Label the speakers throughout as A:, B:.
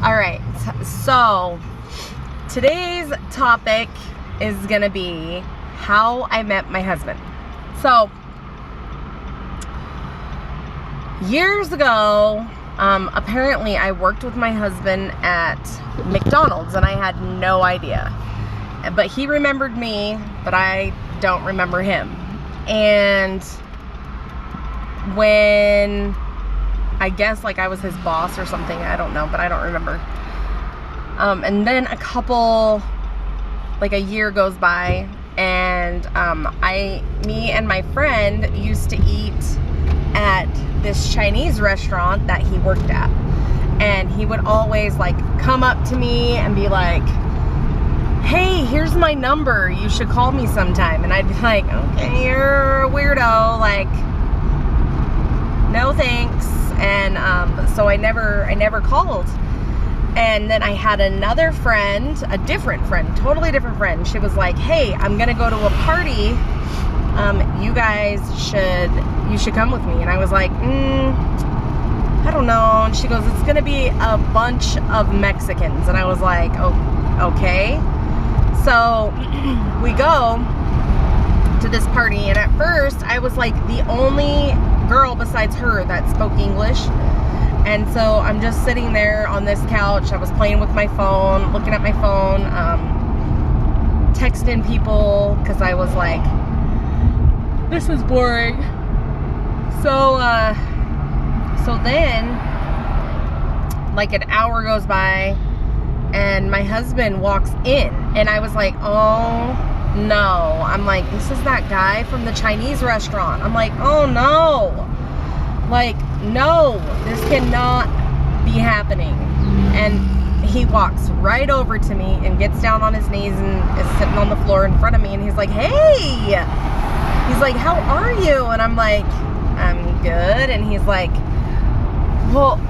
A: All right, so today's topic is gonna be how I met my husband. So years ago, apparently I worked with my husband at McDonald's and I had no idea. But he remembered me, but I don't remember him. And when, I guess like I was his boss or something, I don't know, but I don't remember. And then a year goes by, and me and my friend used to eat at this Chinese restaurant that he worked at. And he would always like come up to me and be like, hey, here's my number, you should call me sometime. And I'd be like, okay, you're a weirdo, like, no thanks. And so I never called. And then I had another friend, a different friend, totally different friend. She was like, hey, I'm gonna go to a party, you should come with me. And I was like, I don't know. And she goes, it's gonna be a bunch of Mexicans. And I was like, oh, okay. So we go to this party, and at first I was like the only girl besides her that spoke English. And so I'm just sitting there on this couch. I was playing with my phone, looking at my phone, texting people, because I was like, this is boring. So then like an hour goes by and my husband walks in, and I was like, oh no. I'm like, this is that guy from the Chinese restaurant. I'm like, oh no. Like, no, this cannot be happening. And he walks right over to me and gets down on his knees and is sitting on the floor in front of me, and he's like, hey. He's like, how are you? And I'm like, I'm good. And he's like, well,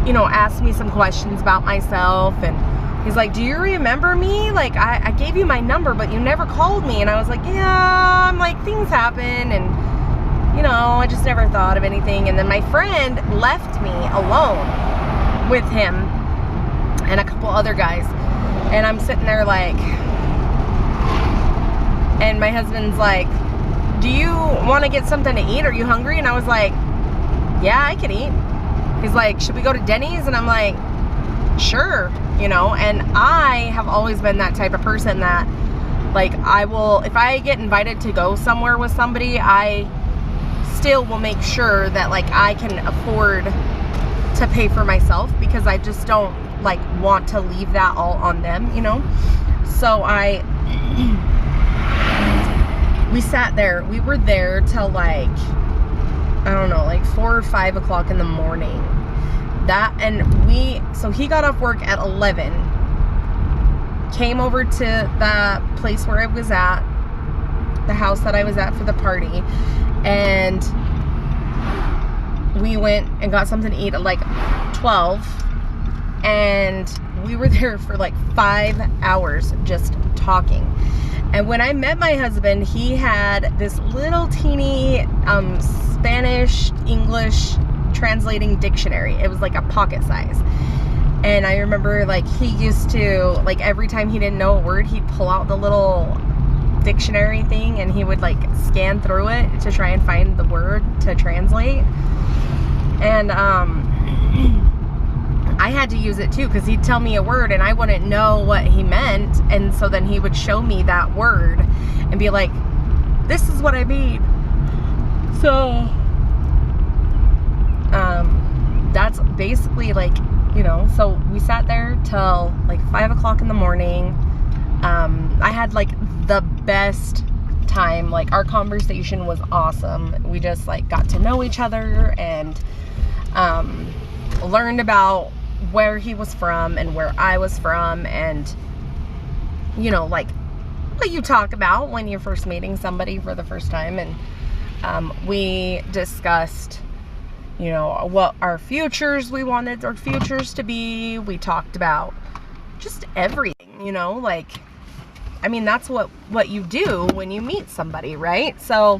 A: you know, asked me some questions about myself, and he's like, do you remember me? Like, I gave you my number, but you never called me. And I was like, yeah, I'm like, things happen, and you know, I just never thought of anything. And then my friend left me alone with him and a couple other guys, and I'm sitting there like, and my husband's like, do you want to get something to eat? Are you hungry? And I was like, yeah, I can eat. He's like, should we go to Denny's? And I'm like, sure, you know. And I have always been that type of person that, like, I will, if I get invited to go somewhere with somebody, I still will make sure that, like, I can afford to pay for myself, because I just don't, like, want to leave that all on them, you know. So we sat there, we were there till like, I don't know, like 4 or 5 o'clock in the morning. So he got off work at 11, came over to the place where I was at, the house that I was at for the party, and we went and got something to eat at like 12, and we were there for like 5 hours just talking. And when I met my husband, he had this little teeny Spanish English translating dictionary. It was like a pocket size. And I remember, like, he used to, like, every time he didn't know a word, he'd pull out the little dictionary thing and he would like scan through it to try and find the word to translate. And I had to use it too, because he'd tell me a word and I wouldn't know what he meant, and so then he would show me that word and be like, this is what I mean. So that's basically, like, you know, so we sat there till like 5 o'clock in the morning. I had like the best time. Like, our conversation was awesome. We just like got to know each other and learned about where he was from and where I was from, and, you know, like what you talk about when you're first meeting somebody for the first time. And we discussed, you know, what our futures, we wanted our futures to be. We talked about just everything, you know, like, I mean, that's what you do when you meet somebody, right? So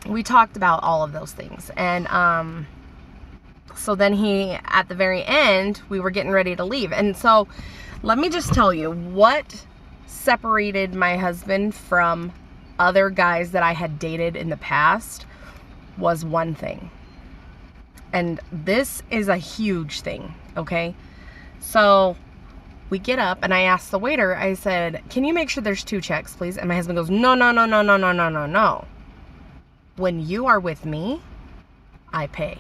A: we talked about all of those things. And So then at the very end, we were getting ready to leave. And so let me just tell you what separated my husband from other guys that I had dated in the past was one thing. And this is a huge thing, okay? So we get up and I asked the waiter, I said, can you make sure there's 2 checks, please? And my husband goes, no, no, no, no, no, no, no, no, no. When you are with me, I pay.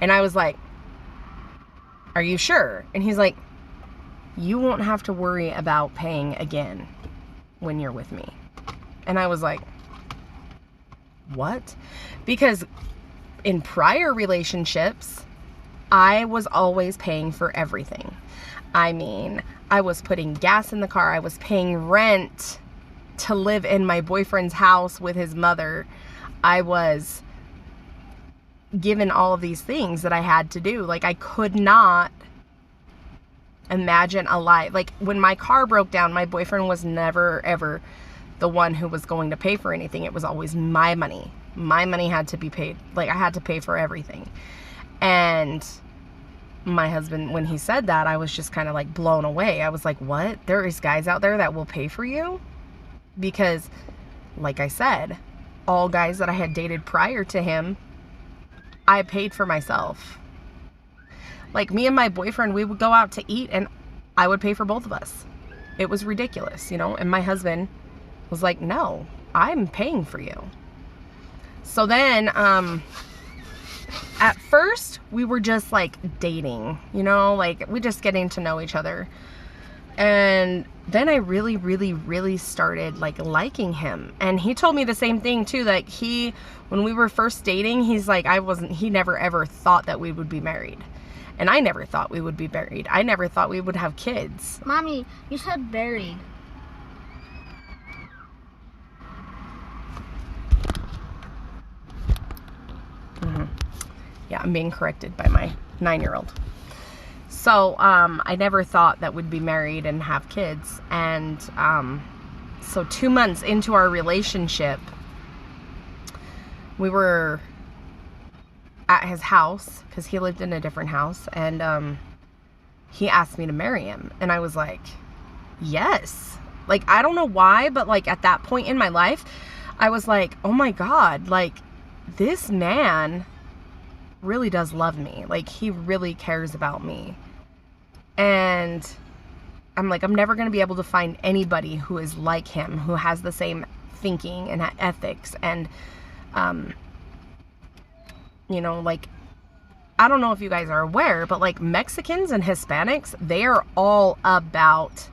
A: And I was like, are you sure? And he's like, you won't have to worry about paying again when you're with me. And I was like, what? Because in prior relationships, I was always paying for everything. I mean, I was putting gas in the car. I was paying rent to live in my boyfriend's house with his mother. I was given all of these things that I had to do. Like, I could not imagine a life. Like, when my car broke down, my boyfriend was never, ever the one who was going to pay for anything. It was always my money. My money had to be paid. Like, I had to pay for everything. And my husband, when he said that, I was just kind of like blown away. I was like, what? There is guys out there that will pay for you? Because, like I said, all guys that I had dated prior to him, I paid for myself. Like, me and my boyfriend, we would go out to eat and I would pay for both of us. It was ridiculous, you know? And my husband was like, no, I'm paying for you. So then, at first, we were just like dating, you know, like we just getting to know each other. And then I really, really, really started like liking him. And he told me the same thing too. Like, when we were first dating, he's like, he never ever thought that we would be married. And I never thought we would be married. I never thought we would have kids.
B: Mommy, you said buried.
A: Yeah, I'm being corrected by my 9-year-old. So, I never thought that we'd be married and have kids. And, so 2 months into our relationship, we were at his house, because he lived in a different house, and, he asked me to marry him. And I was like, yes. Like, I don't know why, but like at that point in my life, I was like, oh my God, like, this man really does love me. Like, he really cares about me. And I'm like, I'm never going to be able to find anybody who is like him, who has the same thinking and ethics. And, you know, like, I don't know if you guys are aware, but like Mexicans and Hispanics, they are all about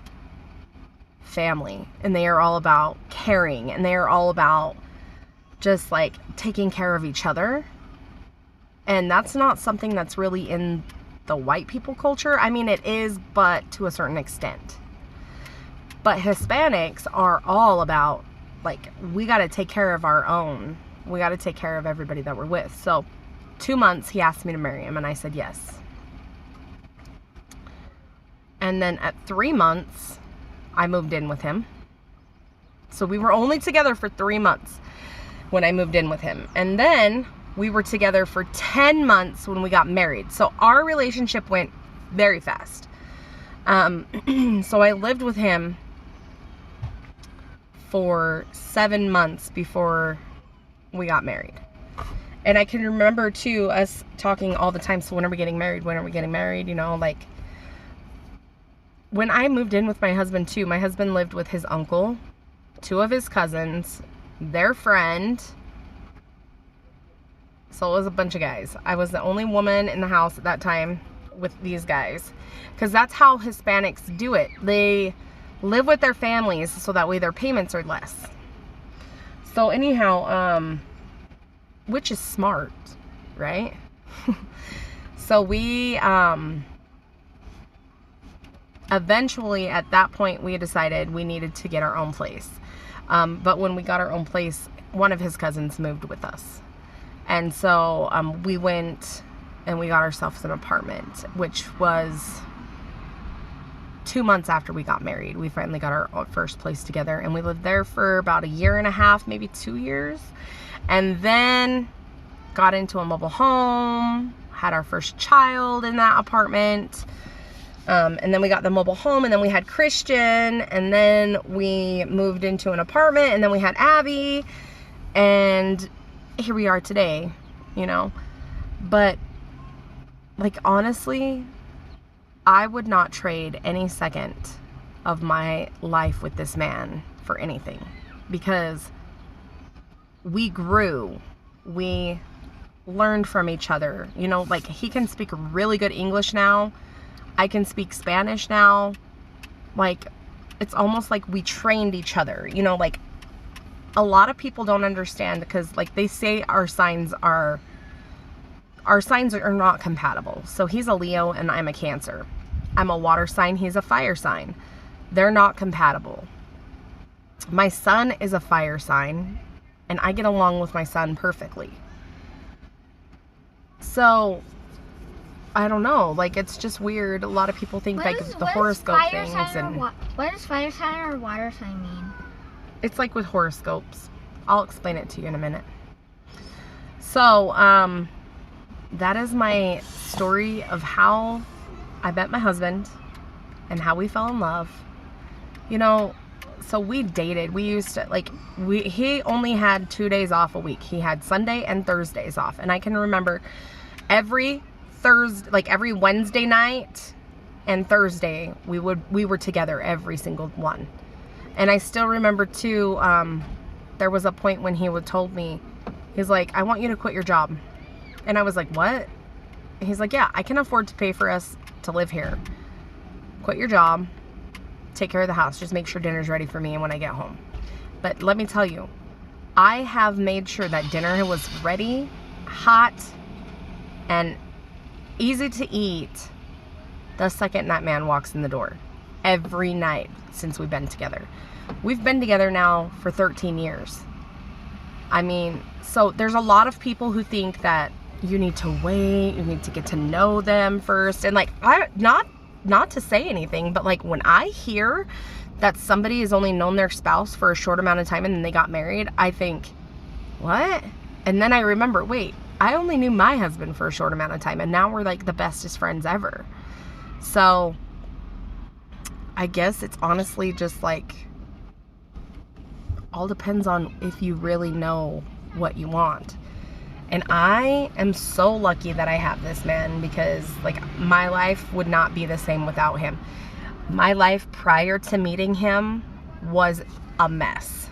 A: family, and they are all about caring, and they are all about just like taking care of each other. And that's not something that's really in the white people culture. I mean, it is, but to a certain extent. But Hispanics are all about, like, we got to take care of our own. We got to take care of everybody that we're with. So 2 months, he asked me to marry him, and I said yes. And then at 3 months, I moved in with him. So we were only together for 3 months when I moved in with him. And then we were together for 10 months when we got married. So our relationship went very fast. So I lived with him for 7 months before we got married. And I can remember too, us talking all the time. So when are we getting married? When are we getting married? You know, like, when I moved in with my husband too, my husband lived with his uncle, 2 of his cousins, their friend. So it was a bunch of guys. I was the only woman in the house at that time with these guys, because that's how Hispanics do it. They live with their families so that way their payments are less. So anyhow, which is smart, right? So we, eventually at that point we decided we needed to get our own place. But when we got our own place, one of his cousins moved with us. And so we went and we got ourselves an apartment, which was 2 months after we got married. We finally got our first place together, and we lived there for about 1.5 years, maybe 2 years. And then got into a mobile home, had our first child in that apartment. And then we got the mobile home, and then we had Christian, and then we moved into an apartment, and then we had Abby, and here we are today, you know. But, like, honestly, I would not trade any second of my life with this man for anything, because we grew, we learned from each other, you know. Like, he can speak really good English now, I can speak Spanish now. Like, it's almost like we trained each other, you know. Like, a lot of people don't understand, because, like, they say our signs are not compatible. So he's a Leo and I'm a Cancer. I'm a water sign, he's a fire sign. They're not compatible. My son is a fire sign, and I get along with my son perfectly. So, I don't know. Like, it's just weird. A lot of people think, like, the horoscope things.
B: What does fire sign or water sign mean?
A: It's like with horoscopes. I'll explain it to you in a minute. So, that is my story of how I met my husband and how we fell in love. You know, so we dated. We used to, like, he only had 2 days off a week. He had Sunday and Thursdays off. And I can remember every Wednesday night and Thursday, we were together every single one. And I still remember too, there was a point when he told me, he's like, I want you to quit your job. And I was like, what? He's like, yeah, I can afford to pay for us to live here. Quit your job, take care of the house, just make sure dinner's ready for me and when I get home. But let me tell you, I have made sure that dinner was ready, hot, and easy to eat the second that man walks in the door. Every night since we've been together. We've been together now for 13 years. I mean, so there's a lot of people who think that you need to wait, you need to get to know them first. And, like, not to say anything, but, like, when I hear that somebody has only known their spouse for a short amount of time and then they got married, I think, what? And then I remember, wait, I only knew my husband for a short amount of time, and now we're, like, the bestest friends ever. So I guess it's honestly just, like, all depends on if you really know what you want. And I am so lucky that I have this man, because, like, my life would not be the same without him. My life prior to meeting him was a mess.